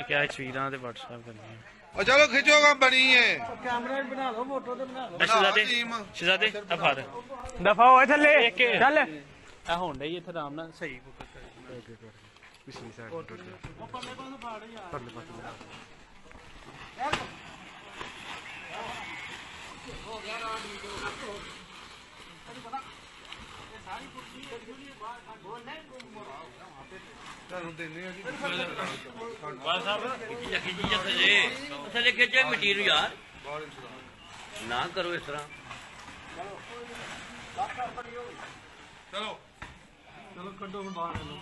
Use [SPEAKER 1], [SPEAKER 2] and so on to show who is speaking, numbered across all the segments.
[SPEAKER 1] क्या तस्वीरां ते WhatsApp करनी है।
[SPEAKER 2] चलो खिंचो काम बनी है
[SPEAKER 3] कैमरा भी बना लो फोटो तो बना लो
[SPEAKER 1] शहजादे अफार
[SPEAKER 3] दफा होए थले चल
[SPEAKER 1] आ होण डई इत्थे आराम नाल सही
[SPEAKER 2] पिछली साइड
[SPEAKER 3] परले पासों फाड़ यार
[SPEAKER 2] परले पासे
[SPEAKER 3] हो गया राउंड वीडियो आपको पता ये सारी कुर्सी बोल नहीं
[SPEAKER 2] ਤੁਹਾਨੂੰ ਦੇਨੇ ਆ ਜੀ
[SPEAKER 1] बाल साहब
[SPEAKER 4] खिंची थले थले खिंचे मिट्टी नूं यार ना करो इस तरह
[SPEAKER 2] ਚਲੋ
[SPEAKER 3] चलो कड्डो फिर बाहर लो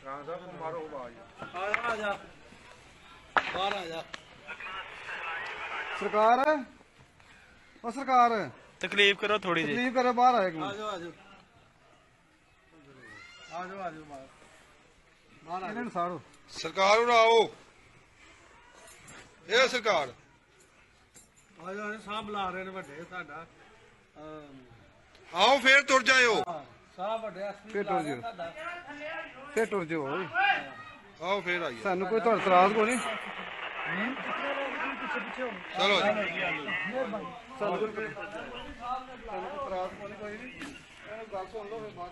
[SPEAKER 2] ਰਾਣਾ ਸਾਹਿਬ ਮਾਰੋ ਆਵਾਜ਼
[SPEAKER 3] आ जा बाहर आ जा
[SPEAKER 5] सरकार ओ सरकार
[SPEAKER 1] तकलीफ करो थोड़ी जी
[SPEAKER 5] तकलीफ करे बाहर आए
[SPEAKER 3] आ जाओ आ जाओ आ जाओ आ जाओ बाहर आ
[SPEAKER 5] इन्हें साड़ो
[SPEAKER 2] ਸਰਕਾਰ ਨੂੰ ਆਓ ਇਹ ਸਰਕਾਰ
[SPEAKER 3] ਜਾਓ ਸਾਹ ਬੁਲਾ ਰਹੇ ਨੇ ਵੱਡੇ ਸਾਡਾ
[SPEAKER 2] ਆਓ ਫੇਰ ਤੁਰ ਜਾਇਓ
[SPEAKER 3] ਸਾਹ ਵੱਡੇ ਐਸਪੀ
[SPEAKER 5] ਫਿਰ ਤੁਰ ਜਿਓ ਫਿਰ ਟੁਰ ਜਿਓ ਓਏ
[SPEAKER 2] ਆਓ ਫੇਰ ਆਈਏ
[SPEAKER 5] ਸਾਨੂੰ ਕੋਈ ਤੁਹਾਡਾ ਇਤਰਾਜ਼ ਕੋਈ ਨਹੀਂ
[SPEAKER 2] ਚਲੋ ਜੀ
[SPEAKER 5] ਸਾਨੂੰ ਕੋਈ ਇਤਰਾਜ਼ ਕੋਈ ਨਹੀਂ ਇਹ ਗੱਲ ਸੁਣ ਲਓ ਫਿਰ ਬਾਅਦ